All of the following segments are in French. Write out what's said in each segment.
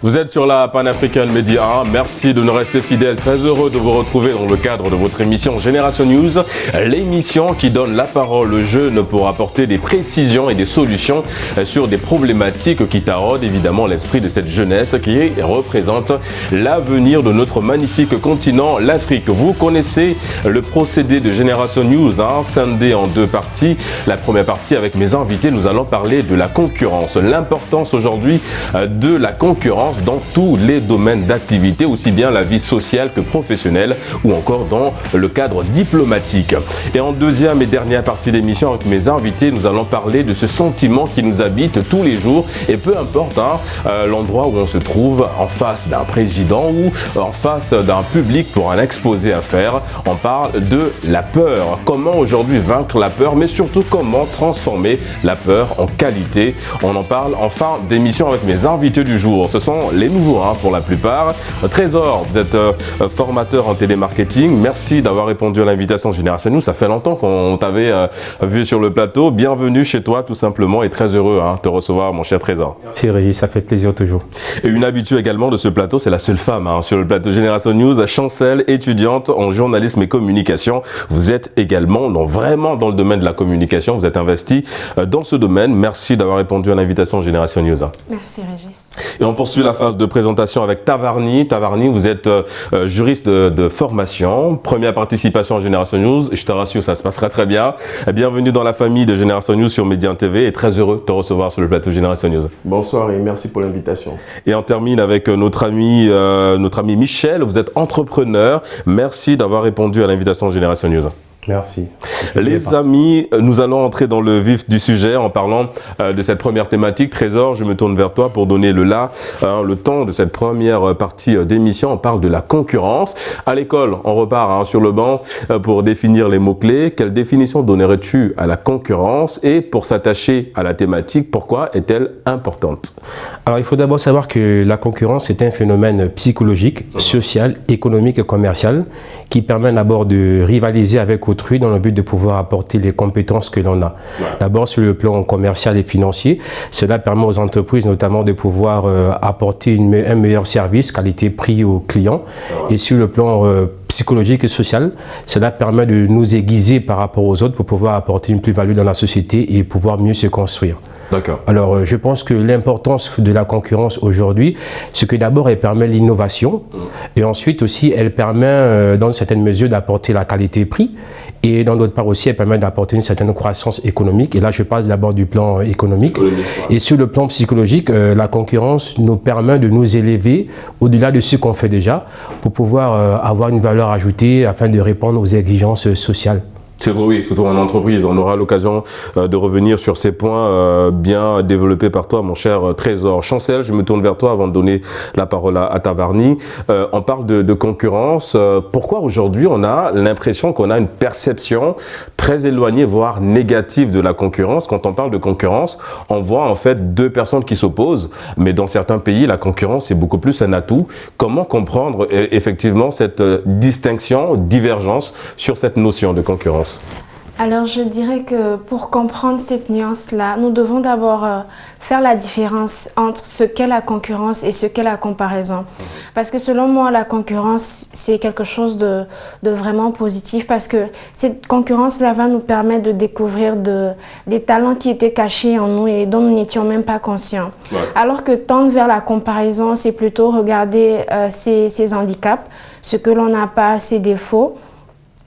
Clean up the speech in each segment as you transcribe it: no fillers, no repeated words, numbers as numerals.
Vous êtes sur la Pan-African Media 1. Merci de nous rester fidèles. Très heureux de vous retrouver dans le cadre de votre émission Génération News, l'émission qui donne la parole aux jeunes pour apporter des précisions et des solutions sur des problématiques qui taraudent évidemment l'esprit de cette jeunesse qui représente l'avenir de notre magnifique continent, l'Afrique. Vous connaissez le procédé de Génération News, scindé en deux parties. La première partie, avec mes invités, nous allons parler de la concurrence, l'importance aujourd'hui de la concurrence dans tous les domaines d'activité, aussi bien la vie sociale que professionnelle ou encore dans le cadre diplomatique. Et en deuxième et dernière partie d'émission, avec mes invités, nous allons parler de ce sentiment qui nous habite tous les jours et peu importe l'endroit où on se trouve, en face d'un président ou en face d'un public pour un exposé à faire. On parle de la peur. Comment aujourd'hui vaincre la peur, mais surtout comment transformer la peur en qualité. On en parle en fin d'émission avec mes invités du jour. Ce sont les nouveaux pour la plupart. Trésor, vous êtes formateur en télémarketing. Merci d'avoir répondu à l'invitation Génération News. Ça fait longtemps qu'on t'avait vu sur le plateau. Bienvenue chez toi tout simplement et très heureux de te recevoir mon cher Trésor. Merci Régis, ça fait plaisir toujours. Et une habituée également de ce plateau, c'est la seule femme sur le plateau Génération News, Chancel, étudiante en journalisme et communication. Vous êtes également vraiment dans le domaine de la communication. Vous êtes investi dans ce domaine. Merci d'avoir répondu à l'invitation Génération News. Merci Régis. Et on poursuit la phase de présentation avec Tavarni. Tavarni, vous êtes juriste de formation, première participation à Génération News. Je te rassure, ça se passera très bien. Bienvenue dans la famille de Génération News sur Média TV et très heureux de te recevoir sur le plateau Génération News. Bonsoir et merci pour l'invitation. Et on termine avec notre ami Michel. Vous êtes entrepreneur. Merci d'avoir répondu à l'invitation Génération News. Merci. Les amis, nous allons entrer dans le vif du sujet en parlant de cette première thématique. Trésor, je me tourne vers toi pour donner le temps de cette première partie d'émission. On parle de la concurrence. À l'école, on repart sur le banc pour définir les mots-clés. Quelle définition donnerais-tu à la concurrence? Et pour s'attacher à la thématique, pourquoi est-elle importante? Alors, il faut d'abord savoir que la concurrence est un phénomène psychologique, social, économique et commercial qui permet d'abord de rivaliser avec autrui dans le but de pouvoir apporter les compétences que l'on a. Ouais. D'abord sur le plan commercial et financier, cela permet aux entreprises notamment de pouvoir apporter un meilleur service qualité-prix aux clients. Ouais. Et sur le plan psychologique et social, cela permet de nous aiguiser par rapport aux autres pour pouvoir apporter une plus-value dans la société et pouvoir mieux se construire. D'accord. Alors, je pense que l'importance de la concurrence aujourd'hui, c'est que d'abord, elle permet l'innovation et ensuite aussi, elle permet dans une certaine mesure d'apporter la qualité-prix et dans d'autre part aussi, elle permet d'apporter une certaine croissance économique. Et là, je parle d'abord du plan économique. Et sur le plan psychologique, la concurrence nous permet de nous élever au-delà de ce qu'on fait déjà pour pouvoir avoir une valeur ajoutée afin de répondre aux exigences sociales. Oui, surtout en entreprise. On aura l'occasion de revenir sur ces points bien développés par toi, mon cher Trésor. Chancel, je me tourne vers toi avant de donner la parole à Tavarni. On parle de concurrence. Pourquoi aujourd'hui on a l'impression qu'on a une perception très éloignée, voire négative de la concurrence? Quand on parle de concurrence, on voit en fait deux personnes qui s'opposent, mais dans certains pays, la concurrence est beaucoup plus un atout. Comment comprendre effectivement cette distinction, divergence sur cette notion de concurrence? Alors je dirais que pour comprendre cette nuance-là, nous devons d'abord faire la différence entre ce qu'est la concurrence et ce qu'est la comparaison. Parce que selon moi, la concurrence, c'est quelque chose de vraiment positif parce que cette concurrence-là va nous permettre de découvrir des talents qui étaient cachés en nous et dont nous n'étions même pas conscients. Ouais. Alors que tendre vers la comparaison, c'est plutôt regarder ses handicaps, ce que l'on n'a pas, ses défauts.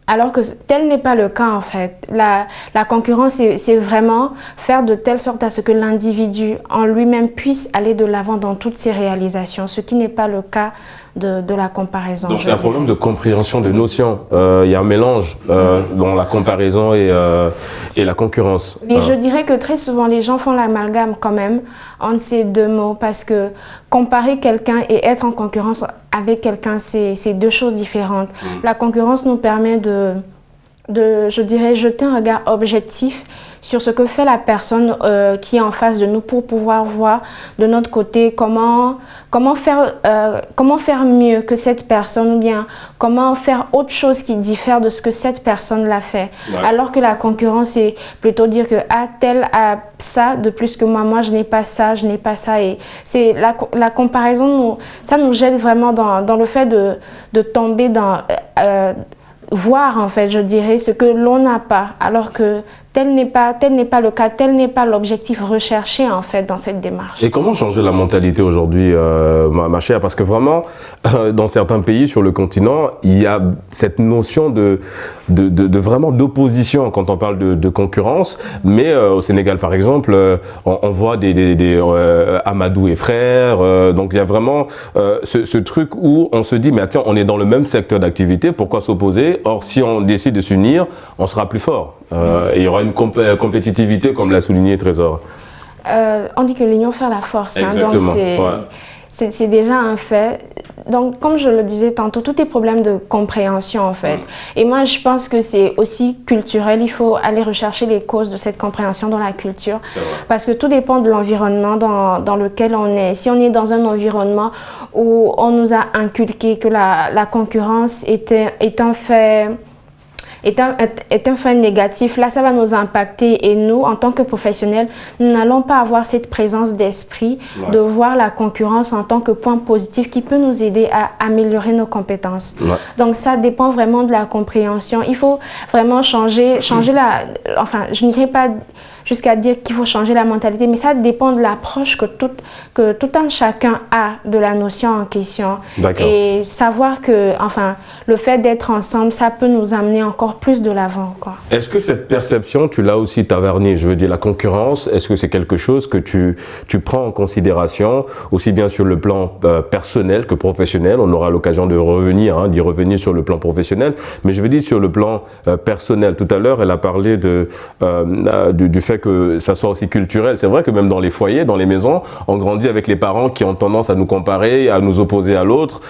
Alors que tel n'est pas le cas en fait. La concurrence, c'est vraiment faire de telle sorte à ce que l'individu en lui-même puisse aller de l'avant dans toutes ses réalisations, ce qui n'est pas le cas de la comparaison. Donc c'est un problème de compréhension de notions. Il y a un mélange dans la comparaison et la concurrence. Mais je dirais que très souvent les gens font l'amalgame quand même entre ces deux mots parce que comparer quelqu'un et être en concurrence avec quelqu'un, c'est deux choses différentes. La concurrence nous permet je dirais, jeter un regard objectif sur ce que fait la personne qui est en face de nous pour pouvoir voir de notre côté comment faire mieux que cette personne ou bien comment faire autre chose qui diffère de ce que cette personne l'a fait. Ouais. Alors que la concurrence, c'est plutôt dire que tel a ça de plus que moi je n'ai pas ça, et c'est la comparaison, ça nous jette vraiment dans le fait de tomber dans voir en fait, je dirais, ce que l'on n'a pas, alors que tel n'est pas le cas, tel n'est pas l'objectif recherché en fait dans cette démarche. Et comment changer la mentalité aujourd'hui, ma chère? Parce que vraiment, dans certains pays sur le continent, il y a cette notion de vraiment d'opposition quand on parle de concurrence. Mais au Sénégal, par exemple, on voit des Amadou et frères. Donc il y a vraiment ce truc où on se dit, mais attends, on est dans le même secteur d'activité, pourquoi s'opposer? Or, si on décide de s'unir, on sera plus fort. Et il y aura une compétitivité, comme l'a souligné Trésor. On dit que l'union fait la force. Exactement. Donc c'est déjà un fait. Donc, comme je le disais tantôt, tout est problème de compréhension en fait. Et moi, je pense que c'est aussi culturel. Il faut aller rechercher les causes de cette compréhension dans la culture. Parce que tout dépend de l'environnement dans lequel on est. Si on est dans un environnement où on nous a inculqué que la concurrence est un fait négatif, là ça va nous impacter et nous en tant que professionnels, nous n'allons pas avoir cette présence d'esprit de voir la concurrence en tant que point positif qui peut nous aider à améliorer nos compétences. Donc ça dépend vraiment de la compréhension. Il faut vraiment changer je n'irai pas jusqu'à dire qu'il faut changer la mentalité, mais ça dépend de l'approche que tout un chacun a de la notion en question. Et savoir que, le fait d'être ensemble, ça peut nous amener encore plus de l'avant, quoi. Est-ce que cette perception, tu l'as aussi tavernie, je veux dire la concurrence, est-ce que c'est quelque chose que tu prends en considération, aussi bien sur le plan personnel que professionnel? On aura l'occasion de d'y revenir sur le plan professionnel, mais je veux dire sur le plan personnel. Tout à l'heure, elle a parlé du fait que ça soit aussi culturel. C'est vrai que même dans les foyers, dans les maisons, on grandit avec les parents qui ont tendance à nous comparer, à nous opposer à l'autre,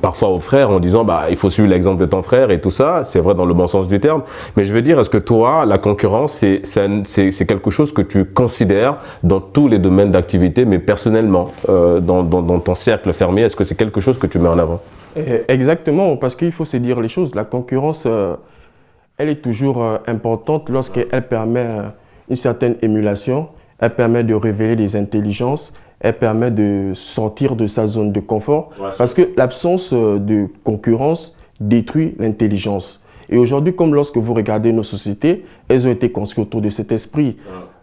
parfois aux frères, en disant il faut suivre l'exemple de ton frère et tout ça. C'est vrai dans le bon sens du terme. Mais je veux dire, est-ce que toi, la concurrence, c'est quelque chose que tu considères dans tous les domaines d'activité, mais personnellement, dans ton cercle fermé, est-ce que c'est quelque chose que tu mets en avant? Exactement, parce qu'il faut se dire les choses. La concurrence, elle est toujours importante lorsqu'elle permet une certaine émulation, elle permet de révéler des intelligences, elle permet de sortir de sa zone de confort, parce que l'absence de concurrence détruit l'intelligence. Et aujourd'hui, comme lorsque vous regardez nos sociétés, elles ont été construites autour de cet esprit.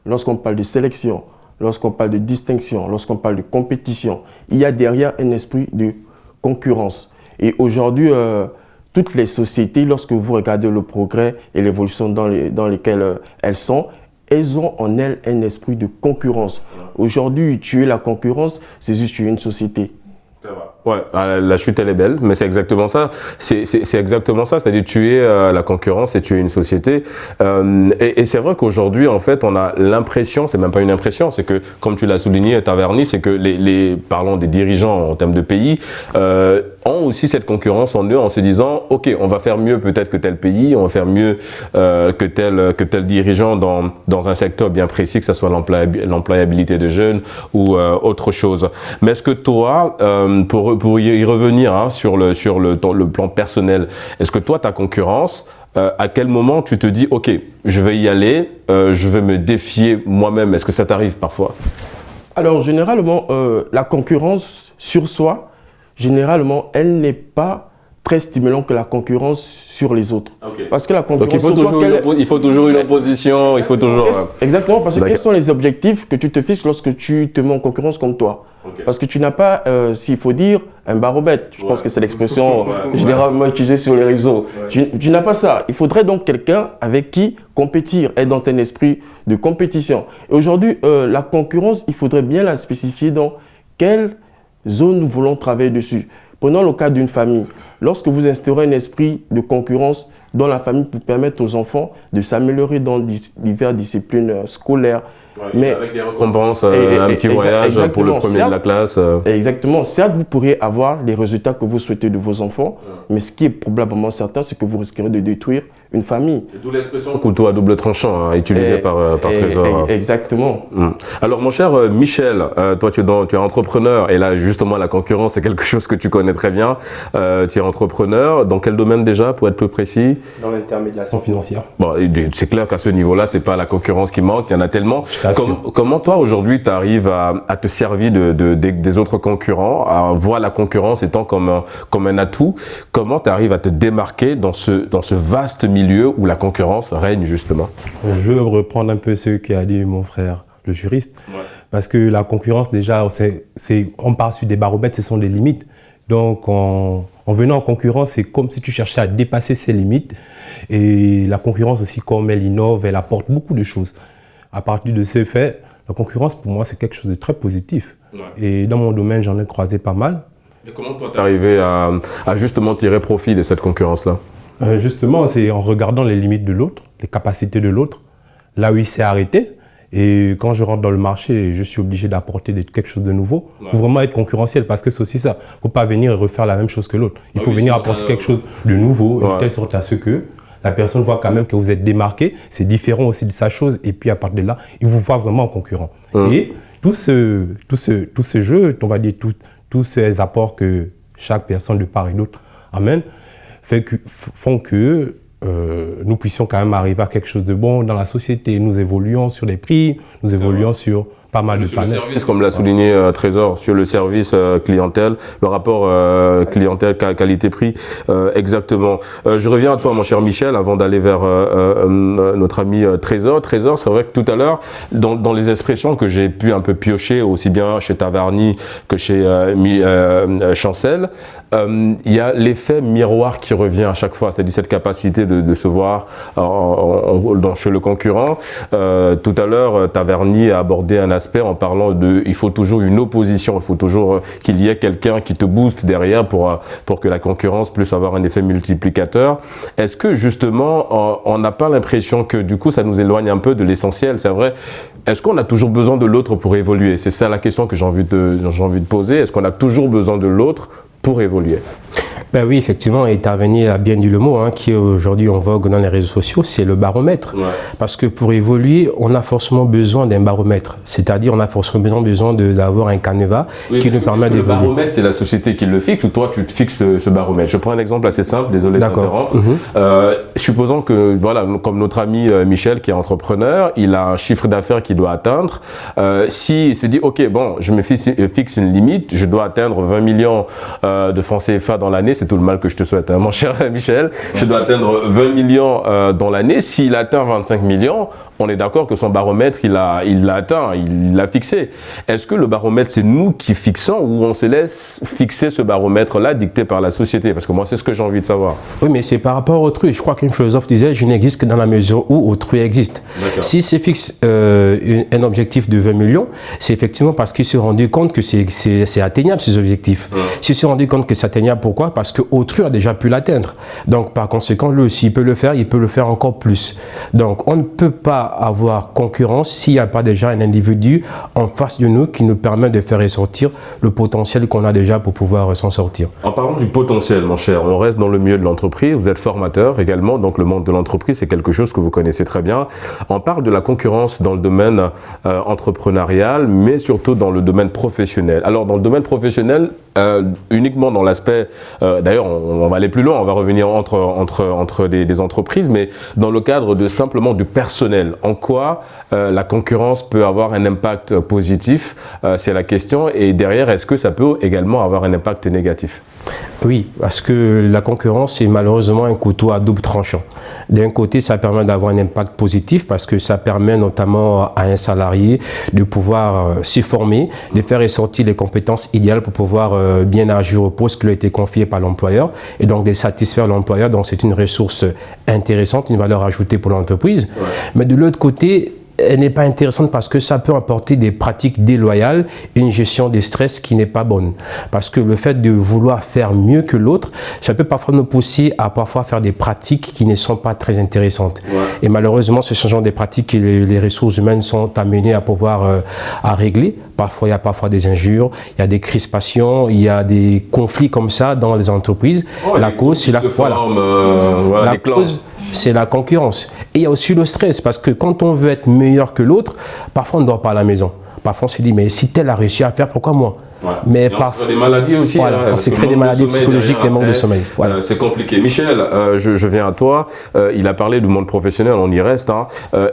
Lorsqu'on parle de sélection, lorsqu'on parle de distinction, lorsqu'on parle de compétition, il y a derrière un esprit de concurrence. Et aujourd'hui, toutes les sociétés, lorsque vous regardez le progrès et l'évolution dans lesquelles elles sont, elles ont en elles un esprit de concurrence. Aujourd'hui, tuer la concurrence, c'est juste tuer une société. Ouais, la chute elle est belle, mais c'est exactement ça. C'est exactement ça, c'est-à-dire tuer la concurrence et tuer une société. Et c'est vrai qu'aujourd'hui, en fait, on a l'impression, c'est même pas une impression, c'est que, comme tu l'as souligné, Taverny, c'est que parlons des dirigeants en termes de pays, ont aussi cette concurrence en eux en se disant, ok, on va faire mieux peut-être que tel pays, on va faire mieux que tel dirigeant dans un secteur bien précis, que ce soit l'employabilité de jeunes ou autre chose. Mais est-ce que toi, pour y revenir sur le plan personnel, est-ce que toi, ta concurrence, à quel moment tu te dis, ok, je vais y aller, je vais me défier moi-même? Est-ce que ça t'arrive parfois? Alors, généralement, la concurrence sur soi, généralement, elle n'est pas très stimulant que la concurrence sur les autres. Parce que la concurrence... Donc il faut toujours une opposition, il faut toujours... Exactement, parce que quels sont les objectifs que tu te fixes lorsque tu te mets en concurrence comme toi? Parce que tu n'as pas, s'il faut dire, un baromètre. Je pense que c'est l'expression généralement utilisée sur les réseaux. Tu n'as pas ça. Il faudrait donc quelqu'un avec qui compétir, être dans un esprit de compétition. Et aujourd'hui, la concurrence, il faudrait bien la spécifier dans quelle zone nous voulons travailler dessus. Prenons le cas d'une famille. Lorsque vous instaurez un esprit de concurrence dans la famille pour permettre aux enfants de s'améliorer dans diverses disciplines scolaires, mais avec des récompenses, un petit voyage pour le premier de la classe. Exactement. Certes, vous pourriez avoir les résultats que vous souhaitez de vos enfants, mais ce qui est probablement certain, c'est que vous risquerez de détruire une famille. D'où l'expression couteau à double tranchant, utilisée par Trésor. Exactement. Alors, mon cher Michel, toi, tu es entrepreneur, et là, justement, la concurrence, c'est quelque chose que tu connais très bien. Tu es entrepreneur. Dans quel domaine déjà, pour être plus précis? Dans l'intermédiation financière. Bon, c'est clair qu'à ce niveau-là, c'est pas la concurrence qui manque, il y en a tellement. Comment toi, aujourd'hui, tu arrives à te servir des autres concurrents, à voir la concurrence étant comme un atout? Comment tu arrives à te démarquer dans ce vaste milieu où la concurrence règne, justement? Je veux reprendre un peu ce qu'a dit mon frère, le juriste, parce que la concurrence, déjà, on part sur des baromètres, ce sont des limites. Donc, en venant en concurrence, c'est comme si tu cherchais à dépasser ces limites. Et la concurrence aussi, comme elle innove, elle apporte beaucoup de choses. À partir de ce fait, la concurrence, pour moi, c'est quelque chose de très positif. Et dans mon domaine, j'en ai croisé pas mal. Et comment toi, tu es arrivé à justement tirer profit de cette concurrence-là? Justement, c'est en regardant les limites de l'autre, les capacités de l'autre, là où il s'est arrêté. Et quand je rentre dans le marché, je suis obligé d'apporter quelque chose de nouveau pour vraiment être concurrentiel, parce que c'est aussi ça. Il ne faut pas venir et refaire la même chose que l'autre. Il faut venir apporter quelque chose de nouveau, de telle sorte à ce que la personne voit quand même que vous êtes démarqué, c'est différent aussi de sa chose, et puis à partir de là, il vous voit vraiment en concurrent. Et tout ce jeu, on va dire tous ces apports que chaque personne de part et d'autre amène, font que nous puissions quand même arriver à quelque chose de bon dans la société. Nous évoluons sur les prix, nous évoluons sur pas mal de panels. Sur le service, comme l'a souligné Trésor, sur le service clientèle, le rapport clientèle qualité-prix, exactement. Je reviens à toi, mon cher Michel, avant d'aller vers notre ami Trésor. Trésor, c'est vrai que tout à l'heure, dans les expressions que j'ai pu un peu piocher, aussi bien chez Taverny que chez Chancel, il y a l'effet miroir qui revient à chaque fois, c'est-à-dire cette capacité de se voir chez le concurrent. Tout à l'heure, Taverny a abordé un aspect en parlant il faut toujours une opposition, il faut toujours qu'il y ait quelqu'un qui te booste derrière pour que la concurrence puisse avoir un effet multiplicateur. Est-ce que justement, on n'a pas l'impression que du coup, ça nous éloigne un peu de l'essentiel? C'est vrai. Est-ce qu'on a toujours besoin de l'autre pour évoluer? C'est ça la question que j'ai envie de poser. Est-ce qu'on a toujours besoin de l'autre pour évoluer? Ben oui, effectivement, et Taverny a bien dit le mot, qui est aujourd'hui en vogue dans les réseaux sociaux, c'est le baromètre. Parce que pour évoluer, on a forcément besoin d'un baromètre. C'est-à-dire, on a forcément besoin d'avoir un canevas qui nous permet d'évoluer. Le baromètre, c'est la société qui le fixe, ou toi, tu te fixes ce baromètre? Je prends un exemple assez simple, désolé de t'interrompre. Supposons que, voilà, comme notre ami Michel, qui est entrepreneur, il a un chiffre d'affaires qu'il doit atteindre. S'il se dit, OK, bon, je me fixe une limite, je dois atteindre 20 millions de francs CFA dans l'année, c'est tout le mal que je te souhaite, mon cher Michel. Je dois atteindre 20 millions dans l'année. S'il atteint 25 millions, on est d'accord que son baromètre, il l'a atteint, il l'a fixé. Est-ce que le baromètre, c'est nous qui fixons, ou on se laisse fixer ce baromètre-là dicté par la société? Parce que moi, c'est ce que j'ai envie de savoir. Oui, mais c'est par rapport à autrui. Je crois qu'un philosophe disait « je n'existe que dans la mesure où autrui existe ». Si c'est fixe un objectif de 20 millions, c'est effectivement parce qu'il s'est rendu compte que c'est atteignable, ces objectifs. S'il s'est rendu compte que c'est atteignable, pourquoi? Parce qu'autrui a déjà pu l'atteindre. Donc, par conséquent, lui aussi, il peut le faire encore plus. Donc, on ne peut pas avoir concurrence s'il n'y a pas déjà un individu en face de nous qui nous permet de faire ressortir le potentiel qu'on a déjà pour pouvoir s'en sortir. En parlant du potentiel, mon cher, on reste dans le milieu de l'entreprise, vous êtes formateur également, donc le monde de l'entreprise, c'est quelque chose que vous connaissez très bien. On parle de la concurrence dans le domaine entrepreneurial, mais surtout dans le domaine professionnel. Alors, dans le domaine professionnel, uniquement dans l'aspect, d'ailleurs, on va aller plus loin, on va revenir entre des entreprises, mais dans le cadre de simplement du personnel. En quoi la concurrence peut avoir un impact positif, c'est la question, et derrière, est-ce que ça peut également avoir un impact négatif? Oui, parce que la concurrence est malheureusement un couteau à double tranchant. D'un côté, ça permet d'avoir un impact positif parce que ça permet notamment à un salarié de pouvoir s'y former, de faire ressortir les compétences idéales pour pouvoir bien agir au poste qui lui a été confié par l'employeur et donc de satisfaire l'employeur. Donc c'est une ressource intéressante, une valeur ajoutée pour l'entreprise. Mais de l'autre côté, elle n'est pas intéressante parce que ça peut apporter des pratiques déloyales, une gestion des stress qui n'est pas bonne. Parce que le fait de vouloir faire mieux que l'autre, ça peut parfois nous pousser à parfois faire des pratiques qui ne sont pas très intéressantes. Ouais. Et malheureusement, ce sont des pratiques que les ressources humaines sont amenées à pouvoir à régler. Parfois, il y a parfois des injures, il y a des crispations, il y a des conflits comme ça dans les entreprises. La cause, c'est la cause, c'est la concurrence. Et il y a aussi le stress, parce que quand on veut être meilleur que l'autre, parfois on ne dort pas à la maison. Parfois on se dit, mais si tel a réussi à faire, pourquoi moi? Ouais. Mais parfois des maladies aussi. Voilà, on s'est créé des maladies psychologiques, des manques de sommeil. Voilà. C'est compliqué. Michel, je viens à toi. Il a parlé du monde professionnel, on y reste. Hein.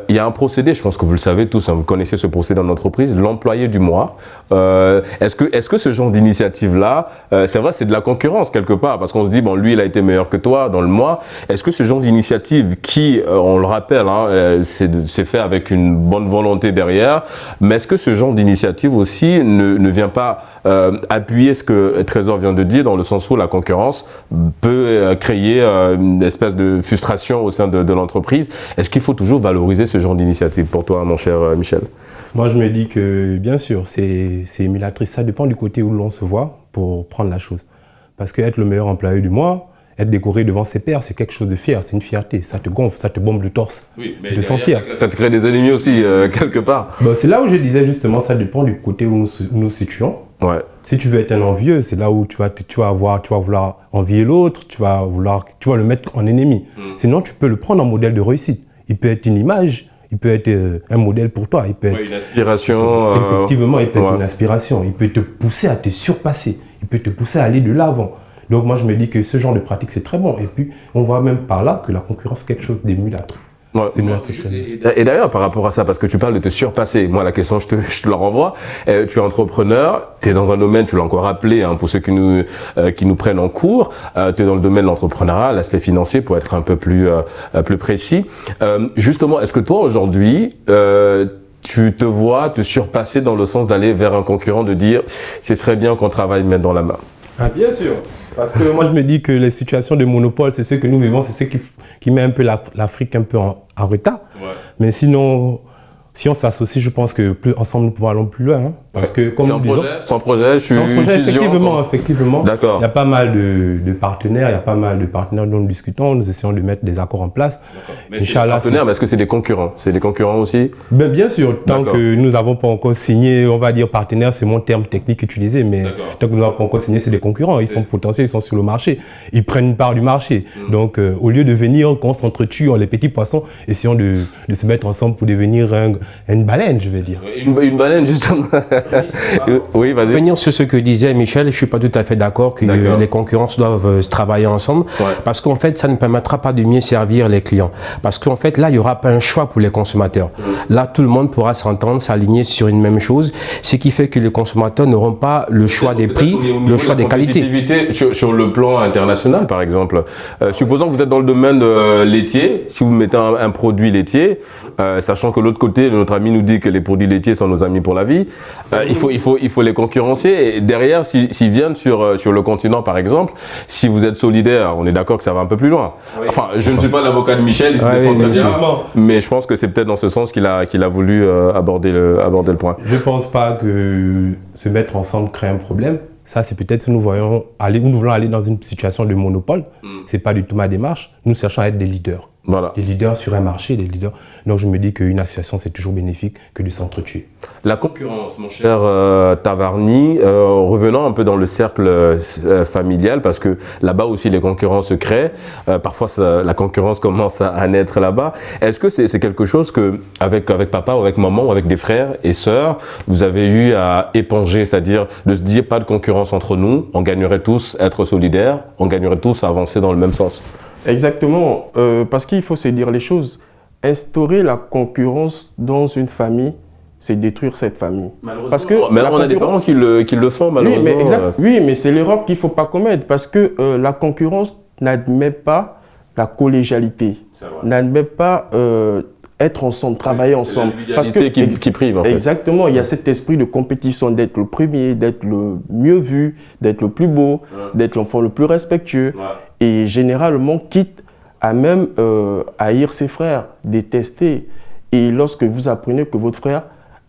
Il y a un procédé, je pense que vous le savez tous, hein, vous connaissez ce procédé dans l'entreprise, l'employé du mois. Est-ce que ce genre d'initiative-là, c'est vrai, c'est de la concurrence quelque part, parce qu'on se dit, bon, lui, il a été meilleur que toi dans le mois. Est-ce que ce genre d'initiative qui, on le rappelle, hein, c'est fait avec une bonne volonté derrière, mais est-ce que ce genre d'initiative aussi ne vient pas appuyer ce que Trésor vient de dire, dans le sens où la concurrence peut créer une espèce de frustration au sein de l'entreprise? Est-ce qu'il faut toujours valoriser ce genre d'initiative pour toi, mon cher Michel? Moi, je me dis que, bien sûr, c'est émulatrice. Ça dépend du côté où l'on se voit pour prendre la chose. Parce qu'être le meilleur employé du mois, être décoré devant ses pairs, c'est quelque chose de fier, c'est une fierté. Ça te gonfle, ça te bombe le torse. Oui, mais tu te sens fier. Ça te crée des ennemis aussi, quelque part. Bon, c'est là où je disais justement, ça dépend du côté où nous nous situons. Ouais. Si tu veux être un envieux, c'est là où tu vas vouloir envier l'autre, tu vas le mettre en ennemi. Sinon, tu peux le prendre en modèle de réussite. Il peut être une image, il peut être un modèle pour toi. Il peut être une inspiration. Effectivement, il peut être une inspiration. Il peut te pousser à te surpasser. Il peut te pousser à aller de l'avant. Donc moi, je me dis que ce genre de pratique, c'est très bon. Et puis, on voit même par là que la concurrence, c'est quelque chose d'émulateur. Ouais, et d'ailleurs, par rapport à ça, parce que tu parles de te surpasser, moi la question, je te la renvoie. Tu es entrepreneur, tu es dans un domaine, tu l'as encore rappelé, hein, pour ceux qui nous prennent en cours, tu es dans le domaine de l'entrepreneuriat, l'aspect financier, pour être un peu plus précis. Justement, est-ce que toi aujourd'hui, tu te vois te surpasser dans le sens d'aller vers un concurrent, de dire ce serait bien qu'on travaille main dans la main? Ah, bien sûr. Parce que moi, je me dis que les situations de monopole, c'est ce que nous vivons, c'est ce qui met un peu l'Afrique un peu en retard. Ouais. Mais sinon, si on s'associe, je pense que ensemble, nous pouvons aller plus loin. Hein. Parce que, comme nous disons, sans projet, effectivement. D'accord. Il y a pas mal de partenaires, dont nous discutons, nous essayons de mettre des accords en place. Mais partenaires, mais est-ce que c'est des concurrents? C'est des concurrents aussi? Bien sûr, tant que nous n'avons pas encore signé, on va dire partenaire, c'est mon terme technique utilisé, mais tant que nous n'avons pas encore signé, c'est des concurrents. Ils sont potentiels, ils sont sur le marché. Ils prennent une part du marché. Donc, au lieu de venir, qu'on s'entretue, les petits poissons, essayons de se mettre ensemble pour devenir une baleine, je vais dire. Une baleine, justement. Oui, vas-y. Venir sur ce que disait Michel, je ne suis pas tout à fait d'accord que les concurrences doivent travailler ensemble, parce qu'en fait, ça ne permettra pas de mieux servir les clients. Parce qu'en fait, là, il n'y aura pas un choix pour les consommateurs. Là, tout le monde pourra s'entendre, s'aligner sur une même chose, ce qui fait que les consommateurs n'auront pas le choix des prix, le choix des qualités. Sur le plan international, par exemple, supposons que vous êtes dans le domaine laitier, si vous mettez un produit laitier, sachant que l'autre côté, notre ami nous dit que les produits laitiers sont nos amis pour la vie, il faut les concurrencer. Et derrière, s'ils viennent sur le continent, par exemple, si vous êtes solidaire, on est d'accord que ça va un peu plus loin. Oui. Enfin, je ne suis pas l'avocat de Michel, il se défend très bien, mais je pense que c'est peut-être dans ce sens qu'il a voulu aborder le point. Je ne pense pas que se mettre ensemble crée un problème. Ça, c'est peut-être si nous voulons aller dans une situation de monopole. Ce n'est pas du tout ma démarche. Nous cherchons à être des leaders. Voilà. Des leaders sur un marché, des leaders. Donc je me dis qu'une association, c'est toujours bénéfique que de s'entretuer. La concurrence, mon cher Tavarny, revenant un peu dans le cercle familial, parce que là-bas aussi les concurrences se créent. Parfois la concurrence commence à naître là-bas. Est-ce que c'est quelque chose que avec papa ou avec maman ou avec des frères et sœurs, vous avez eu à éponger, c'est-à-dire de se dire pas de concurrence entre nous, on gagnerait tous à être solidaires, on gagnerait tous à avancer dans le même sens? Exactement, parce qu'il faut se dire les choses. Instaurer la concurrence dans une famille, c'est détruire cette famille. Parce que mais alors on a des parents qui le font, malheureusement. Oui, mais c'est l'erreur qu'il ne faut pas commettre, parce que la concurrence n'admet pas la collégialité, n'admet pas être ensemble, travailler ensemble. Parce que qui prime, en fait. Exactement, il y a cet esprit de compétition, d'être le premier, d'être le mieux vu, d'être le plus beau, d'être l'enfant le plus respectueux. Et généralement, quitte à même haïr ses frères, détester. Et lorsque vous apprenez que votre frère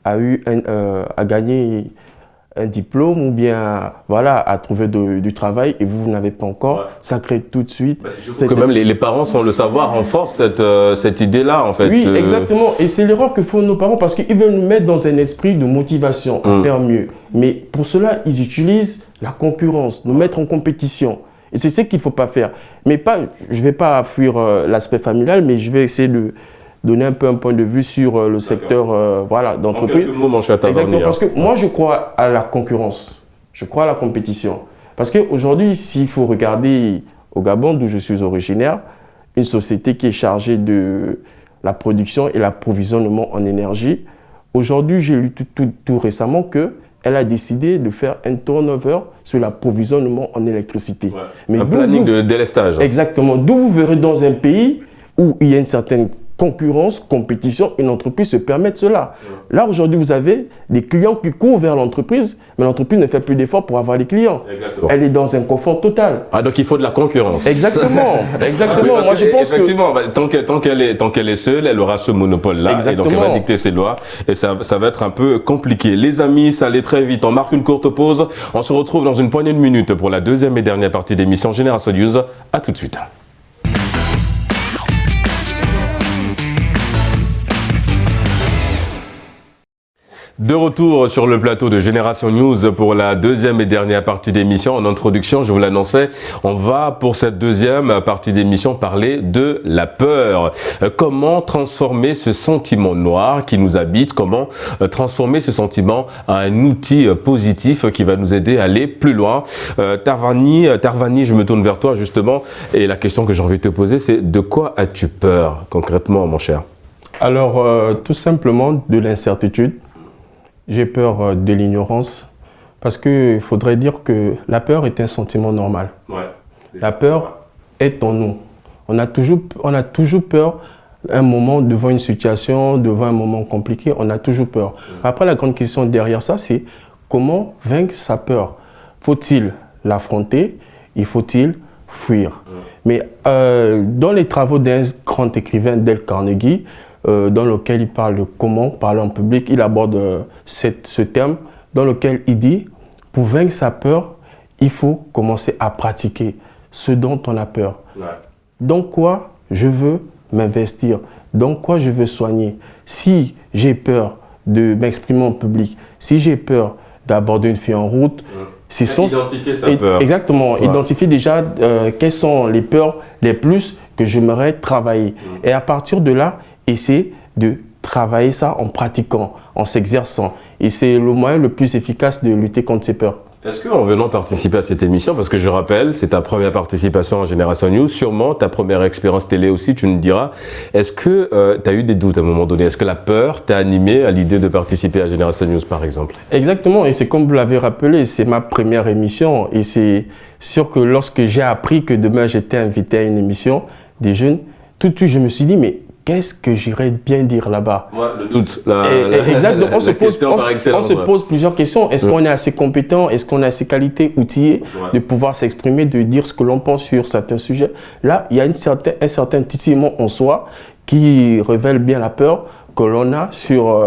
a gagné un diplôme ou bien voilà, a trouvé du travail et vous n'avez pas encore, ça crée tout de suite. Que même les parents, sans le savoir, renforcent cette idée-là, en fait. Oui, exactement. Et c'est l'erreur que font nos parents parce qu'ils veulent nous mettre dans un esprit de motivation à faire mieux. Mais pour cela, ils utilisent la concurrence, nous mettre en compétition. Et c'est ce qu'il ne faut pas faire. Mais je ne vais pas fuir l'aspect familial, mais je vais essayer de donner un peu un point de vue sur le secteur d'entreprise. Exactement, parce que moi, je crois à la concurrence. Je crois à la compétition. Parce qu'aujourd'hui, s'il faut regarder au Gabon, d'où je suis originaire, une société qui est chargée de la production et l'approvisionnement en énergie, aujourd'hui, j'ai lu tout récemment qu'elle a décidé de faire un turnover sur l'approvisionnement en électricité. Mais un planning de délestage. Exactement. D'où vous verrez dans un pays où il y a une certaine concurrence, compétition, une entreprise se permet cela. Là, aujourd'hui, vous avez des clients qui courent vers l'entreprise, mais l'entreprise ne fait plus d'efforts pour avoir les clients. Exactement. Elle est dans un confort total. Ah, donc il faut de la concurrence. Exactement. Exactement. Moi, je pense effectivement, tant qu'elle est seule, elle aura ce monopole-là. Et donc, elle va dicter ses lois. Et ça va être un peu compliqué. Les amis, ça allait très vite. On marque une courte pause. On se retrouve dans une poignée de minutes pour la deuxième et dernière partie d'émission Génération News. À tout de suite. De retour sur le plateau de Génération News pour la deuxième et dernière partie d'émission. En introduction, je vous l'annonçais, on va pour cette deuxième partie d'émission parler de la peur. Comment transformer ce sentiment noir qui nous habite, comment transformer ce sentiment en un outil positif qui va nous aider à aller plus loin. Tarvani, je me tourne vers toi justement et la question que j'ai envie de te poser, c'est de quoi as-tu peur concrètement, mon cher? Alors, tout simplement de l'incertitude. J'ai peur de l'ignorance parce qu'il faudrait dire que la peur est un sentiment normal. La peur est en nous. On a toujours peur à un moment devant une situation, devant un moment compliqué, on a toujours peur. Après, la grande question derrière ça, c'est comment vaincre sa peur? Faut-il l'affronter? Faut-il fuir? Mais dans les travaux d'un grand écrivain, Dale Carnegie, dans lequel il parle de comment parler en public, il aborde ce terme dans lequel il dit, pour vaincre sa peur, il faut commencer à pratiquer ce dont on a peur. Dans quoi je veux m'investir, dans quoi je veux soigner. Si j'ai peur de m'exprimer en public, si j'ai peur d'aborder une fille en route, identifier sa peur. Exactement, identifier déjà quelles sont les peurs les plus que j'aimerais travailler. Et à partir de là, essayer de travailler ça en pratiquant, en s'exerçant. Et c'est le moyen le plus efficace de lutter contre ces peurs. Est-ce qu'en venant participer à cette émission, parce que je rappelle, c'est ta première participation en Génération News, sûrement ta première expérience télé aussi, tu nous diras, est-ce que tu as eu des doutes à un moment donné? Est-ce que la peur t'a animé à l'idée de participer à Génération News, par exemple? Exactement, et c'est comme vous l'avez rappelé, c'est ma première émission. Et c'est sûr que lorsque j'ai appris que demain j'étais invité à une émission des jeunes, tout de suite je me suis dit, mais qu'est-ce que j'irais bien dire là-bas? Le doute. Exactement. On se pose plusieurs questions. Est-ce qu'on est assez compétent? Est-ce qu'on a assez qualité outillée de pouvoir s'exprimer, de dire ce que l'on pense sur certains sujets? Là, il y a un certain titillement en soi qui révèle bien la peur que l'on a sur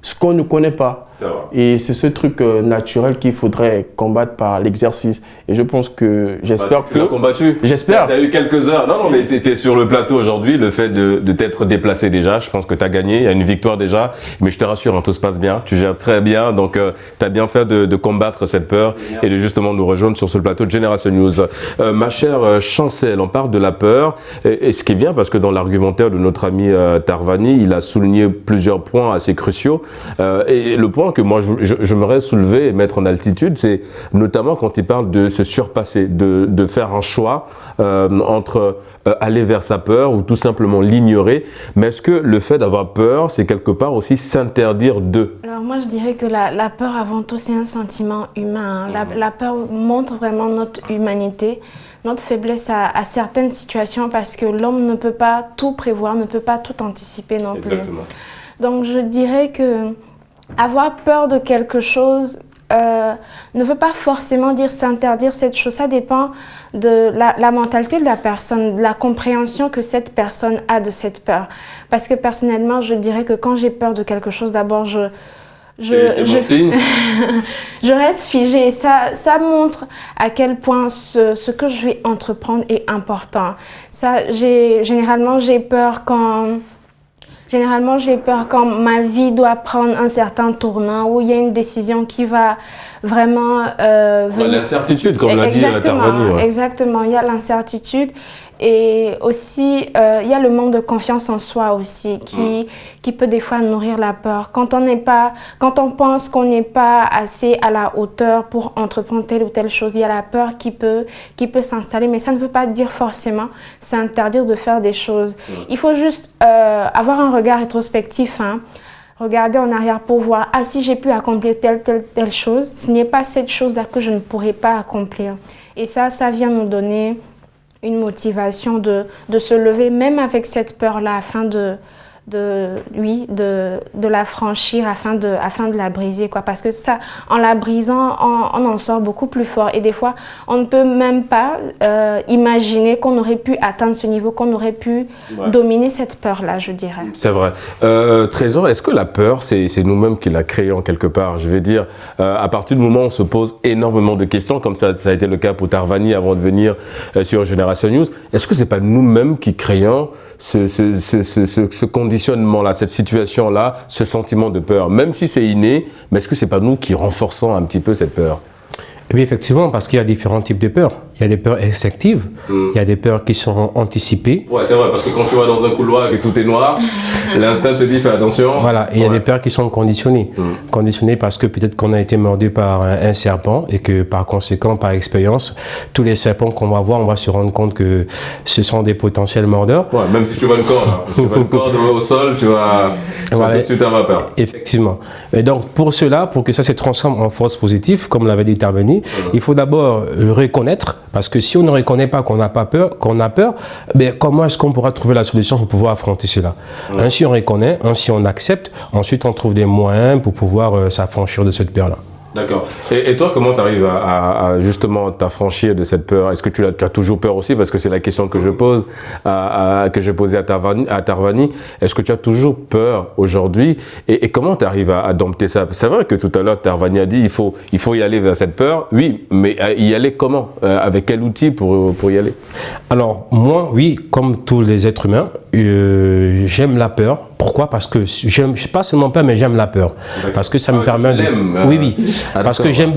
ce qu'on ne connaît pas. Et c'est ce truc naturel qu'il faudrait combattre par l'exercice. Et je pense que j'espère que... Tu l'as combattu. J'espère. Tu as eu quelques heures. Non, mais tu étais sur le plateau aujourd'hui. Le fait de t'être déplacé déjà, je pense que tu as gagné. Il y a une victoire déjà. Mais je te rassure, tout se passe bien. Tu gères très bien. Donc, tu as bien fait de combattre cette peur et de justement nous rejoindre sur ce plateau de Génération News. Ma chère Chancel, on parle de la peur. Et ce qui est bien, parce que dans l'argumentaire de notre ami Tarvani, il a souligné plusieurs points assez cruciaux. Et le point que moi j'aimerais soulever et mettre en altitude, c'est notamment quand il parle de se surpasser, de faire un choix entre aller vers sa peur ou tout simplement l'ignorer. Mais est-ce que le fait d'avoir peur, c'est quelque part aussi s'interdire de? Alors moi je dirais que la peur avant tout c'est un sentiment humain. La peur montre vraiment notre humanité, notre faiblesse à certaines situations parce que l'homme ne peut pas tout prévoir, ne peut pas tout anticiper non plus. Donc je dirais que avoir peur de quelque chose, ne veut pas forcément dire s'interdire cette chose. Ça dépend de la mentalité de la personne, de la compréhension que cette personne a de cette peur. Parce que personnellement, je dirais que quand j'ai peur de quelque chose, d'abord, je reste figée. Ça montre à quel point ce que je vais entreprendre est important. Généralement, j'ai peur quand ma vie doit prendre un certain tournant, où il y a une décision qui va vraiment venir. L'incertitude, comme l'a dit Tarvani. Ouais. Exactement, il y a l'incertitude. Et aussi, il y a le manque de confiance en soi aussi, qui peut des fois nourrir la peur. Quand on pense qu'on n'est pas assez à la hauteur pour entreprendre telle ou telle chose, il y a la peur qui peut s'installer. Mais ça ne veut pas dire forcément s'interdire de faire des choses. Il faut juste avoir un regard rétrospectif, hein. Regarder en arrière pour voir, si j'ai pu accomplir telle chose, ce n'est pas cette chose-là que je ne pourrais pas accomplir. Et ça vient nous donner une motivation de se lever, même avec cette peur-là, afin de la franchir, afin de la briser, quoi. Parce que ça, en la brisant, on en sort beaucoup plus fort. Et des fois, on ne peut même pas imaginer qu'on aurait pu atteindre ce niveau, qu'on aurait pu dominer cette peur-là, je dirais. C'est vrai. Trésor, est-ce que la peur, c'est nous-mêmes qui la créons quelque part? Je vais dire, à partir du moment où on se pose énormément de questions, comme ça a été le cas pour Tarvani avant de venir sur Génération News, est-ce que c'est pas nous-mêmes qui créons ce conditionnement-là, cette situation-là, ce sentiment de peur, même si c'est inné, mais est-ce que c'est pas nous qui renforçons un petit peu cette peur? Oui, effectivement, parce qu'il y a différents types de peurs. Il y a des peurs instinctives, il y a des peurs qui sont anticipées. Ouais, c'est vrai, parce que quand tu vas dans un couloir et que tout est noir, l'instinct te dit fais attention. Voilà, et il y a des peurs qui sont conditionnées. Conditionnées parce que peut-être qu'on a été mordu par un serpent et que par conséquent, par expérience, tous les serpents qu'on va voir, on va se rendre compte que ce sont des potentiels mordeurs. Ouais, même si tu vois une corde, si tu vois une corde au sol, tu vas tout de suite avoir peur. Effectivement. Et donc pour cela, pour que ça se transforme en force positive, comme l'avait dit Tarvani, il faut d'abord le reconnaître, parce que si on ne reconnaît pas qu'on a peur, ben comment est-ce qu'on pourra trouver la solution pour pouvoir affronter cela? Ainsi on reconnaît, ainsi on accepte, ensuite on trouve des moyens pour pouvoir s'affranchir de cette peur-là. D'accord. Et toi, comment tu arrives à justement t'affranchir de cette peur? Est-ce que tu as toujours peur aussi? Parce que c'est la question que je pose, que j'ai posée à Tarvani. Est-ce que tu as toujours peur aujourd'hui? Et comment tu arrives à dompter ça? C'est vrai que tout à l'heure, Tarvani a dit il faut y aller vers cette peur. Oui, mais y aller comment? Avec quel outil pour y aller? Alors, moi, oui, comme tous les êtres humains, j'aime la peur. Pourquoi? Parce que j'aime pas seulement peur, mais j'aime la peur. Parce que ça me permet de... Oui. Parce que j'aime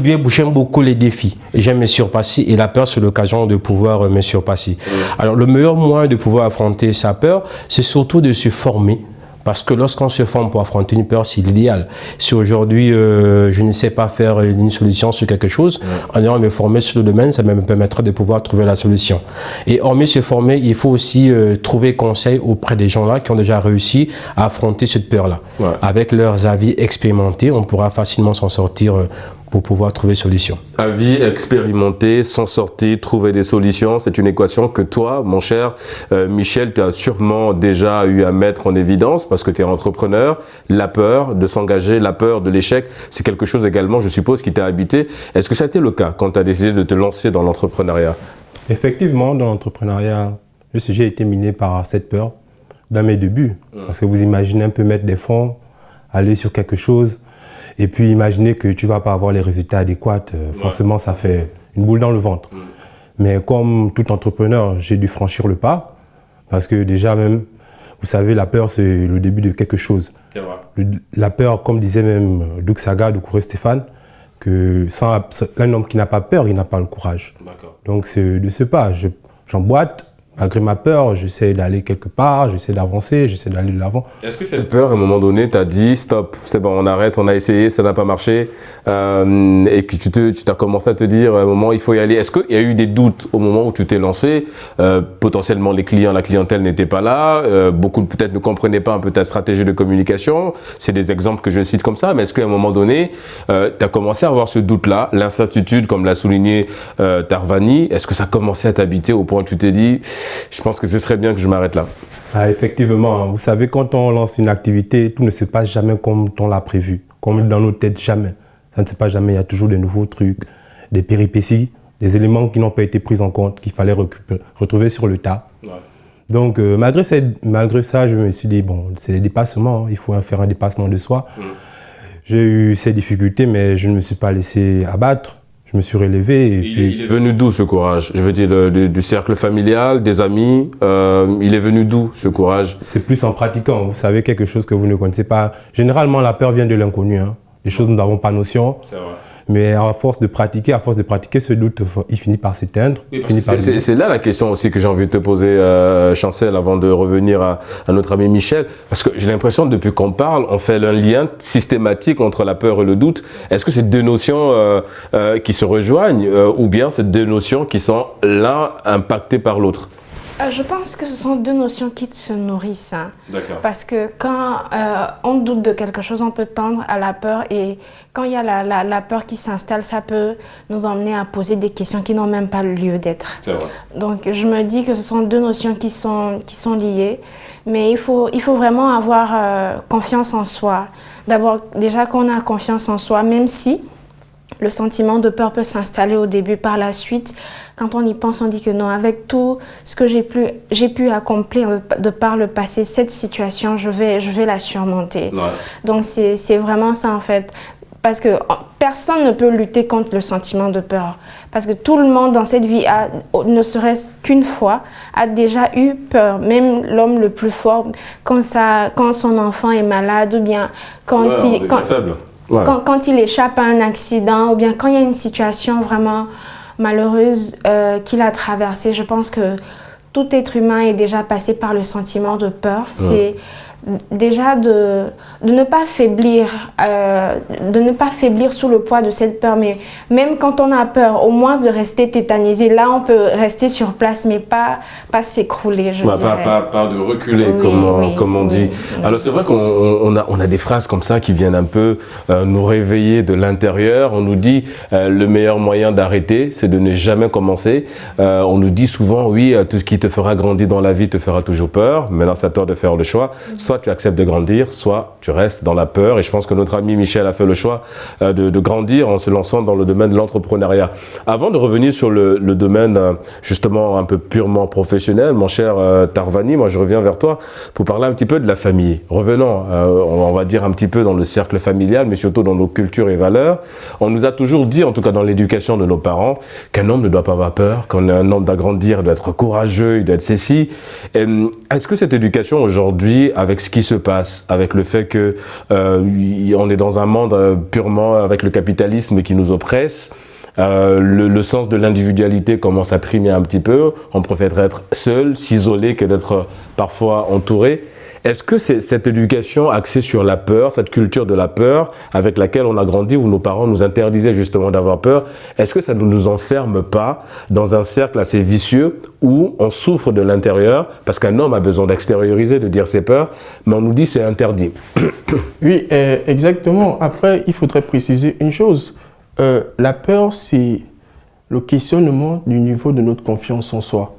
beaucoup les défis. J'aime me surpasser et la peur, c'est l'occasion de pouvoir me surpasser. Alors, le meilleur moyen de pouvoir affronter sa peur, c'est surtout de se former. Parce que lorsqu'on se forme pour affronter une peur, c'est l'idéal. Si aujourd'hui, je ne sais pas faire une solution sur quelque chose, en ayant me former sur le domaine, ça me permettra de pouvoir trouver la solution. Et hormis se former, il faut aussi trouver conseil auprès des gens-là qui ont déjà réussi à affronter cette peur-là. Avec leurs avis expérimentés, on pourra facilement s'en sortir pour pouvoir trouver solution. Avis expérimenté, s'en sortir, trouver des solutions, c'est une équation que toi, mon cher Michel, tu as sûrement déjà eu à mettre en évidence parce que tu es entrepreneur. La peur de s'engager, la peur de l'échec, c'est quelque chose également, je suppose, qui t'a habité. Est-ce que ça a été le cas quand tu as décidé de te lancer dans l'entrepreneuriat? Effectivement, dans l'entrepreneuriat, j'ai été miné par cette peur dans mes débuts. Parce que vous imaginez un peu mettre des fonds, aller sur quelque chose, et puis imaginer que tu ne vas pas avoir les résultats adéquats, forcément ça fait une boule dans le ventre. Mais comme tout entrepreneur, j'ai dû franchir le pas, parce que déjà même, vous savez, la peur c'est le début de quelque chose. La peur, comme disait même Doug Saga, Doucouré Stéphane, que sans un homme qui n'a pas peur, il n'a pas le courage. Donc c'est de ce pas, j'emboîte. Malgré ma peur, j'essaie d'aller quelque part, j'essaie d'avancer, j'essaie d'aller de l'avant. Est-ce que cette peur, à un moment donné, t'as dit stop, c'est bon, on arrête, on a essayé, ça n'a pas marché, et que tu t'as commencé à te dire à un moment il faut y aller. Est-ce qu'il y a eu des doutes au moment où tu t'es lancé? Potentiellement les clients, la clientèle n'était pas là, beaucoup peut-être ne comprenaient pas un peu ta stratégie de communication. C'est des exemples que je cite comme ça, mais est-ce qu'à un moment donné, tu as commencé à avoir ce doute-là, l'incertitude, comme l'a souligné Tarvani? Est-ce que ça a commencé à t'habiter au point où tu t'es dit je pense que ce serait bien que je m'arrête là? Effectivement, vous savez, quand on lance une activité, tout ne se passe jamais comme on l'a prévu, comme dans nos têtes, jamais. Ça ne se passe jamais, il y a toujours des nouveaux trucs, des péripéties, des éléments qui n'ont pas été pris en compte, qu'il fallait retrouver sur le tas. Ouais. Donc, malgré ça, je me suis dit, bon, c'est des dépassements, hein, il faut faire un dépassement de soi. J'ai eu ces difficultés, mais je ne me suis pas laissé abattre. Je me suis relevé. Et puis... Il est venu d'où ce courage? Je veux dire, du cercle familial, des amis. Il est venu d'où ce courage? C'est plus en pratiquant. Vous savez, quelque chose que vous ne connaissez pas. Généralement, la peur vient de l'inconnu. Hein. Les choses, nous n'avons pas notion. C'est vrai. Mais à force de pratiquer, ce doute, il finit par s'éteindre. Oui, c'est là la question aussi que j'ai envie de te poser, Chancel, avant de revenir à notre ami Michel. Parce que j'ai l'impression que depuis qu'on parle, on fait un lien systématique entre la peur et le doute. Est-ce que c'est deux notions qui se rejoignent ou bien c'est deux notions qui sont l'un impactées par l'autre? Je pense que ce sont deux notions qui se nourrissent. Hein. D'accord. Parce que quand on doute de quelque chose, on peut tendre à la peur. Et quand il y a la peur qui s'installe, ça peut nous emmener à poser des questions qui n'ont même pas lieu d'être. C'est vrai. Donc je me dis que ce sont deux notions qui sont liées. Mais il faut vraiment avoir confiance en soi. D'abord, déjà qu'on a confiance en soi, même si le sentiment de peur peut s'installer au début. Par la suite, quand on y pense, on dit que non, avec tout ce que j'ai pu accomplir de par le passé, cette situation, je vais la surmonter. Ouais. Donc c'est vraiment ça en fait. Parce que personne ne peut lutter contre le sentiment de peur. Parce que tout le monde dans cette vie, ne serait-ce qu'une fois, a déjà eu peur. Même l'homme le plus fort, quand son enfant est malade ou bien quand Ouais. Quand il échappe à un accident ou bien quand il y a une situation vraiment malheureuse qu'il a traversée, je pense que tout être humain est déjà passé par le sentiment de peur. C'est déjà de ne pas faiblir sous le poids de cette peur. Mais même quand on a peur, au moins de rester tétanisé. Là, on peut rester sur place, mais pas s'écrouler, je dirais. Pas de reculer, comme on dit. Alors, c'est vrai qu'on a des phrases comme ça qui viennent un peu nous réveiller de l'intérieur. On nous dit le meilleur moyen d'arrêter, c'est de ne jamais commencer. On nous dit souvent, oui, tout ce qui te fera grandir dans la vie te fera toujours peur. Maintenant, c'est à toi de faire le choix. Soit tu acceptes de grandir, soit tu restes dans la peur. Et je pense que notre ami Michel a fait le choix de grandir en se lançant dans le domaine de l'entrepreneuriat. Avant de revenir sur le domaine justement un peu purement professionnel, mon cher Tarvani, moi je reviens vers toi pour parler un petit peu de la famille. Revenons, on va dire un petit peu dans le cercle familial, mais surtout dans nos cultures et valeurs. On nous a toujours dit, en tout cas dans l'éducation de nos parents, qu'un homme ne doit pas avoir peur, qu'un homme doit grandir, il doit être courageux, il doit être ceci. Est-ce que cette éducation aujourd'hui, avec ce qui se passe, avec le fait que on est dans un monde purement avec le capitalisme qui nous oppresse, le sens de l'individualité commence à primer un petit peu, on préfère être seul, s'isoler que d'être parfois entouré. Est-ce que c'est cette éducation axée sur la peur, cette culture de la peur avec laquelle on a grandi, où nos parents nous interdisaient justement d'avoir peur, est-ce que ça ne nous enferme pas dans un cercle assez vicieux où on souffre de l'intérieur, parce qu'un homme a besoin d'extérioriser, de dire ses peurs, mais on nous dit c'est interdit? Oui, exactement. Après, il faudrait préciser une chose. La peur, c'est le questionnement du niveau de notre confiance en soi.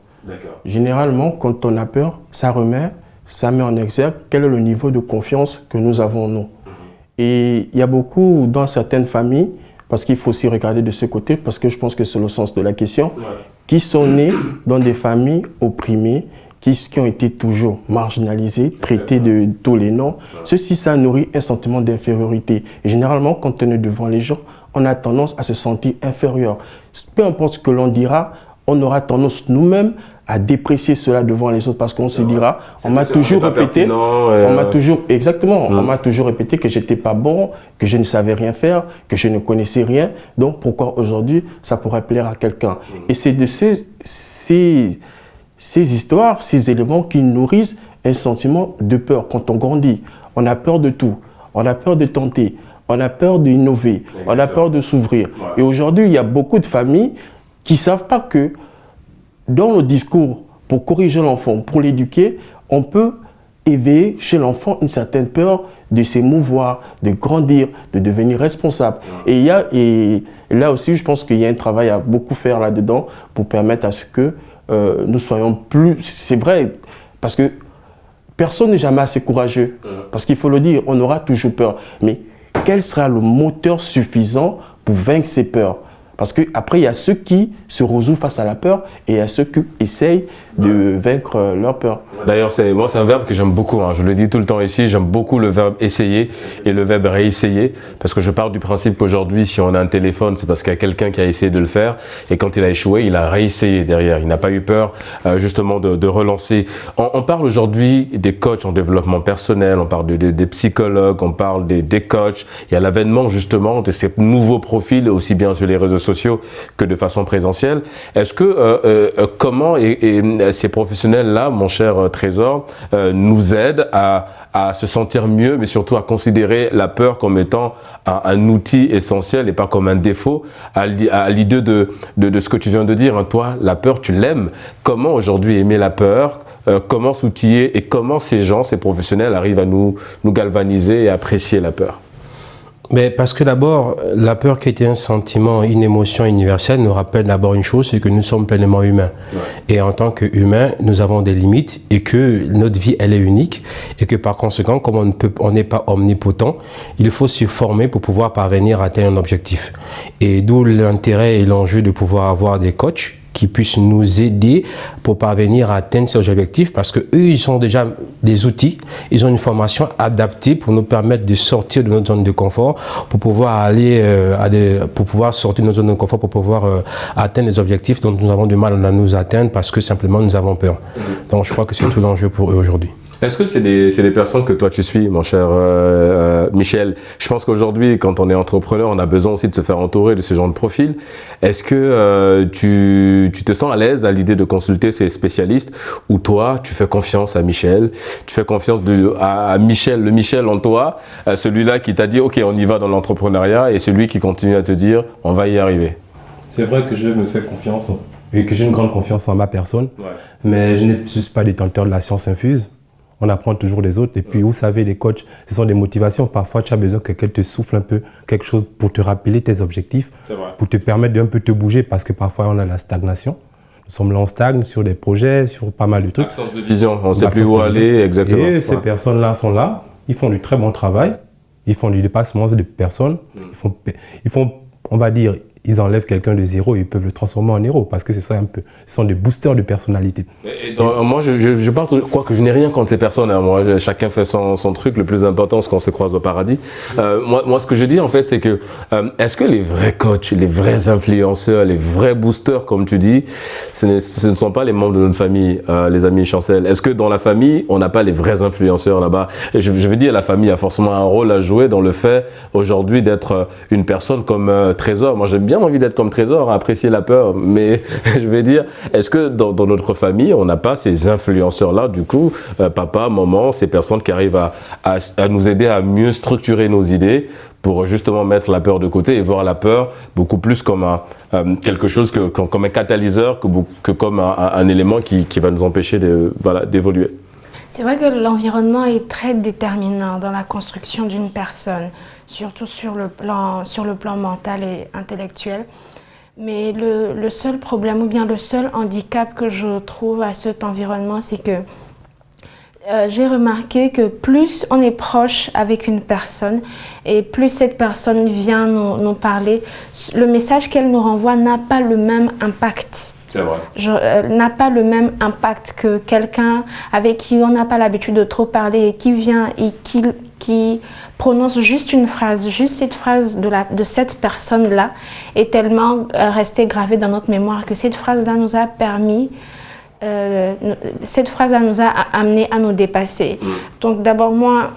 Généralement, quand on a peur, ça met en exergue quel est le niveau de confiance que nous avons en nous. Et il y a beaucoup dans certaines familles, parce qu'il faut aussi regarder de ce côté, parce que je pense que c'est le sens de la question, qui sont nés dans des familles opprimées, qui ont été toujours marginalisés, traités de tous les noms. Ceci, ça nourrit un sentiment d'infériorité. Et généralement, quand on est devant les gens, on a tendance à se sentir inférieur. Peu importe ce que l'on dira, on aura tendance nous-mêmes à déprécier cela devant les autres parce qu'on se dira, on m'a toujours répété, on m'a toujours répété que j'étais pas bon, que je ne savais rien faire, que je ne connaissais rien. Donc pourquoi aujourd'hui ça pourrait plaire à quelqu'un? Et c'est de ces histoires, ces éléments qui nourrissent un sentiment de peur. Quand on grandit, on a peur de tout, on a peur de tenter, on a peur d'innover, on a peur de s'ouvrir. Et aujourd'hui, il y a beaucoup de familles qui ne savent pas que dans le discours, pour corriger l'enfant, pour l'éduquer, on peut éveiller chez l'enfant une certaine peur de s'émouvoir, de grandir, de devenir responsable. Et là aussi, je pense qu'il y a un travail à beaucoup faire là-dedans pour permettre à ce que nous soyons plus... C'est vrai, parce que personne n'est jamais assez courageux. Parce qu'il faut le dire, on aura toujours peur. Mais quel sera le moteur suffisant pour vaincre ces peurs? Parce qu'après, il y a ceux qui se résolvent face à la peur et il y a ceux qui essayent de vaincre leur peur. D'ailleurs, moi, c'est un verbe que j'aime beaucoup. Je le dis tout le temps ici, j'aime beaucoup le verbe essayer et le verbe réessayer. Parce que je pars du principe qu'aujourd'hui, si on a un téléphone, c'est parce qu'il y a quelqu'un qui a essayé de le faire. Et quand il a échoué, il a réessayé derrière. Il n'a pas eu peur, justement, de relancer. On parle aujourd'hui des coachs en développement personnel, on parle des psychologues, on parle des coachs. Il y a l'avènement, justement, de ces nouveaux profils, aussi bien sur les réseaux sociaux que de façon présentielle. Est-ce que comment ces professionnels-là, mon cher Trésor, nous aident à se sentir mieux, mais surtout à considérer la peur comme étant un outil essentiel et pas comme un défaut, à l'idée de ce que tu viens de dire. Toi, la peur, tu l'aimes. Comment aujourd'hui aimer la peur? Comment s'outiller et comment ces professionnels arrivent à nous galvaniser et apprécier la peur? Mais parce que d'abord, la peur qui était un sentiment, une émotion universelle nous rappelle d'abord une chose, c'est que nous sommes pleinement humains. Ouais. Et en tant qu'humains, nous avons des limites et que notre vie, elle est unique et que par conséquent, comme on n'est pas omnipotent, il faut se former pour pouvoir parvenir à atteindre un objectif. Et d'où l'intérêt et l'enjeu de pouvoir avoir des coachs qui puissent nous aider pour parvenir à atteindre ces objectifs parce que eux, ils ont déjà des outils, ils ont une formation adaptée pour nous permettre de sortir de notre zone de confort, pour pouvoir aller pour pouvoir sortir de notre zone de confort, pour pouvoir atteindre les objectifs dont nous avons du mal à nous atteindre parce que simplement nous avons peur. Donc je crois que c'est tout l'enjeu pour eux aujourd'hui. Est-ce que c'est des personnes que toi tu suis, mon cher Michel? Je pense qu'aujourd'hui, quand on est entrepreneur, on a besoin aussi de se faire entourer de ce genre de profil. Est-ce que tu te sens à l'aise à l'idée de consulter ces spécialistes ou toi, tu fais confiance à Michel, tu fais confiance à Michel, le Michel en toi, celui-là qui t'a dit « Ok, on y va dans l'entrepreneuriat » et celui qui continue à te dire « On va y arriver ». C'est vrai que je me fais confiance et que j'ai une grande confiance en ma personne, mais je ne suis pas détenteur de la science infuse. On apprend toujours des autres. Et puis, vous savez, les coachs, ce sont des motivations. Parfois, tu as besoin que quelqu'un te souffle un peu quelque chose pour te rappeler tes objectifs, pour te permettre d'un peu te bouger, parce que parfois, on a la stagnation. Nous sommes là, on stagne sur des projets, sur pas mal de trucs. Absence de vision, on ne sait plus où aller, exactement. Et ces personnes-là sont là, ils font du très bon travail, ils font du dépassement de personnes, ils font, on va dire, ils enlèvent quelqu'un de zéro et ils peuvent le transformer en héros parce que c'est ça un peu. Ce sont des boosters de personnalité. Moi, je pense que je n'ai rien contre ces personnes. Moi, chacun fait son truc. Le plus important, c'est qu'on se croise au paradis. Moi, ce que je dis, en fait, c'est que est-ce que les vrais coachs, les vrais influenceurs, les vrais boosters, comme tu dis, ce ne sont pas les membres de notre famille, les amis Chancel? Est-ce que dans la famille, on n'a pas les vrais influenceurs là-bas? Et je veux dire, la famille a forcément un rôle à jouer dans le fait, aujourd'hui, d'être une personne comme Trésor. Moi, j'ai bien envie d'être comme Trésor, à apprécier la peur, mais je vais dire, est-ce que dans notre famille, on n'a pas ces influenceurs-là, du coup, papa, maman, ces personnes qui arrivent à nous aider à mieux structurer nos idées pour justement mettre la peur de côté et voir la peur beaucoup plus comme quelque chose, comme un catalyseur que comme un élément qui va nous empêcher d'évoluer. C'est vrai que l'environnement est très déterminant dans la construction d'une personne, surtout sur le plan mental et intellectuel. Mais le seul problème ou bien le seul handicap que je trouve à cet environnement, c'est que j'ai remarqué que plus on est proche avec une personne et plus cette personne vient nous parler, le message qu'elle nous renvoie n'a pas le même impact. C'est vrai. N'a pas le même impact que quelqu'un avec qui on n'a pas l'habitude de trop parler et qui vient et qui prononce juste une phrase. Juste cette phrase de cette personne-là est tellement restée gravée dans notre mémoire que cette phrase-là nous a permis, cette phrase-là nous a amené à nous dépasser. Donc d'abord moi,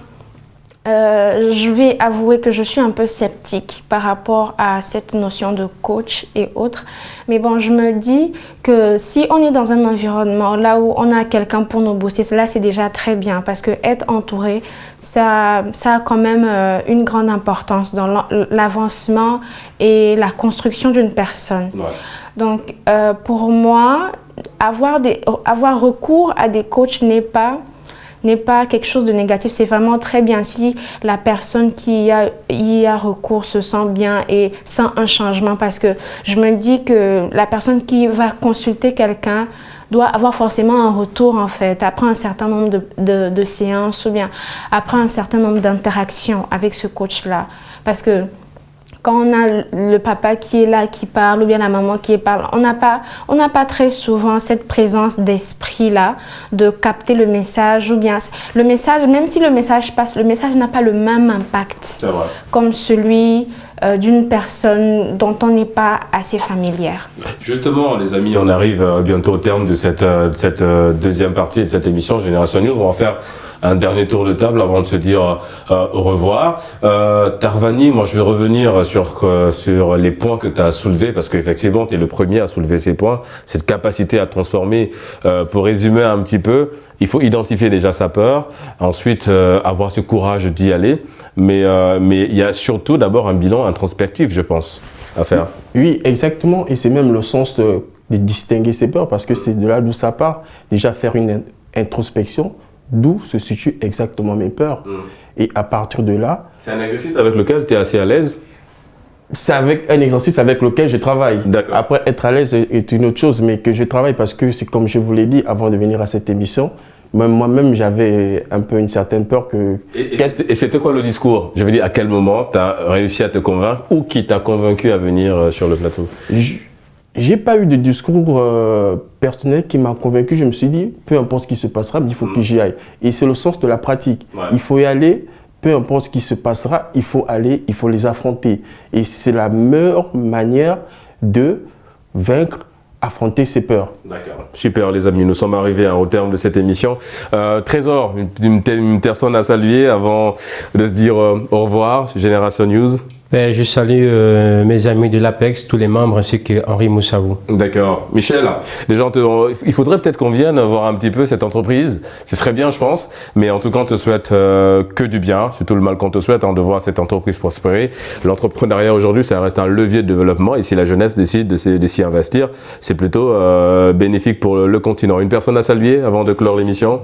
je vais avouer que je suis un peu sceptique par rapport à cette notion de coach et autres. Mais bon, je me dis que si on est dans un environnement là où on a quelqu'un pour nous booster, là c'est déjà très bien parce que être entouré, ça a quand même une grande importance dans l'avancement et la construction d'une personne. Ouais. Donc pour moi, avoir recours à des coachs n'est pas quelque chose de négatif, c'est vraiment très bien si la personne qui y a recours se sent bien et sent un changement, parce que je me dis que la personne qui va consulter quelqu'un doit avoir forcément un retour en fait, après un certain nombre de séances ou bien après un certain nombre d'interactions avec ce coach-là. Parce que quand on a le papa qui est là, qui parle, ou bien la maman qui parle, on n'a pas très souvent cette présence d'esprit-là, de capter le message, ou bien le message, même si le message passe, le message n'a pas le même impact comme celui d'une personne dont on n'est pas assez familière. Justement, les amis, on arrive bientôt au terme de cette deuxième partie de cette émission Génération News. On va faire un dernier tour de table avant de se dire au revoir. Tarvani, moi je vais revenir sur les points que tu as soulevés, parce qu'effectivement tu es le premier à soulever ces points, cette capacité à transformer. Pour résumer un petit peu, il faut identifier déjà sa peur, ensuite avoir ce courage d'y aller, mais il y a surtout d'abord un bilan introspectif, je pense, à faire. Oui, exactement, et c'est même le sens de distinguer ses peurs, parce que c'est de là d'où ça part. Déjà faire une introspection, d'où se situent exactement mes peurs. Et à partir de là... C'est un exercice avec lequel tu es assez à l'aise? C'est un exercice avec lequel je travaille. Après, être à l'aise est une autre chose, mais que je travaille parce que c'est comme je vous l'ai dit avant de venir à cette émission, moi-même j'avais un peu une certaine peur que... Et c'était quoi le discours? Je veux dire, à quel moment tu as réussi à te convaincre ou qui t'a convaincu à venir sur le plateau? J'ai pas eu de discours personnel qui m'a convaincu. Je me suis dit, peu importe ce qui se passera, il faut que j'y aille. Et c'est le sens de la pratique. Il faut y aller, peu importe ce qui se passera, il faut aller, il faut les affronter. Et c'est la meilleure manière de vaincre, affronter ses peurs. D'accord. Super les amis, nous sommes arrivés au terme de cette émission. Trésor, une personne à saluer avant de se dire au revoir, Génération News. Je salue mes amis de l'APEX, tous les membres, ainsi que Henri Moussaoui. D'accord. Michel, déjà, il faudrait peut-être qu'on vienne voir un petit peu cette entreprise. Ce serait bien, je pense. Mais en tout cas, on te souhaite que du bien. C'est tout le mal qu'on te souhaite, de voir cette entreprise prospérer. L'entrepreneuriat aujourd'hui, ça reste un levier de développement. Et si la jeunesse décide de s'y investir, c'est plutôt bénéfique pour le continent. Une personne à saluer avant de clore l'émission?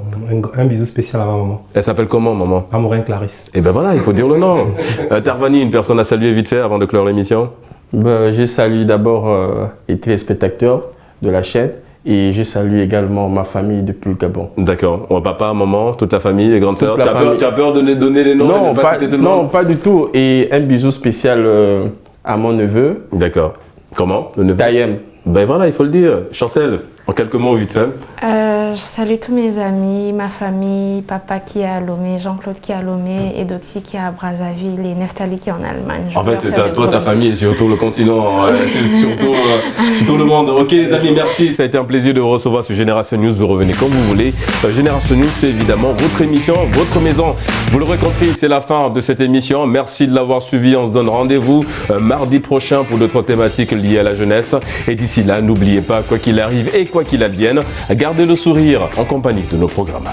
Un bisou spécial à ma maman. Elle s'appelle comment, maman? Amourin Clarisse. Et ben voilà, il faut dire le nom. Tarvani, une personne à saluer vite fait avant de clore l'émission? Je salue d'abord les téléspectateurs de la chaîne et je salue également ma famille depuis le Gabon. D'accord. Papa, maman, toute la famille, les grandes sœurs. Tu as peur de donner les noms? Non, pas du tout. Et un bisou spécial à mon neveu. D'accord. Comment, le neveu? Tayem. Ben voilà, il faut le dire. Chancel, en quelques mots vite fait. Je salue tous mes amis, ma famille, papa qui est à Lomé, Jean-Claude qui est à Lomé, et Doxy qui est à Brazzaville et Neftali qui est en Allemagne. En fait, toi, ta famille, surtout le continent, surtout le monde. Ok les amis, merci. Ça a été un plaisir de vous recevoir sur Génération News. Vous revenez comme vous voulez. Génération News, c'est évidemment votre émission, votre maison. Vous l'aurez compris, c'est la fin de cette émission. Merci de l'avoir suivi. On se donne rendez-vous mardi prochain pour d'autres thématiques liées à la jeunesse. Et d'ici là, n'oubliez pas, quoi qu'il arrive et quoi qu'il advienne, gardez le sourire en compagnie de nos programmes.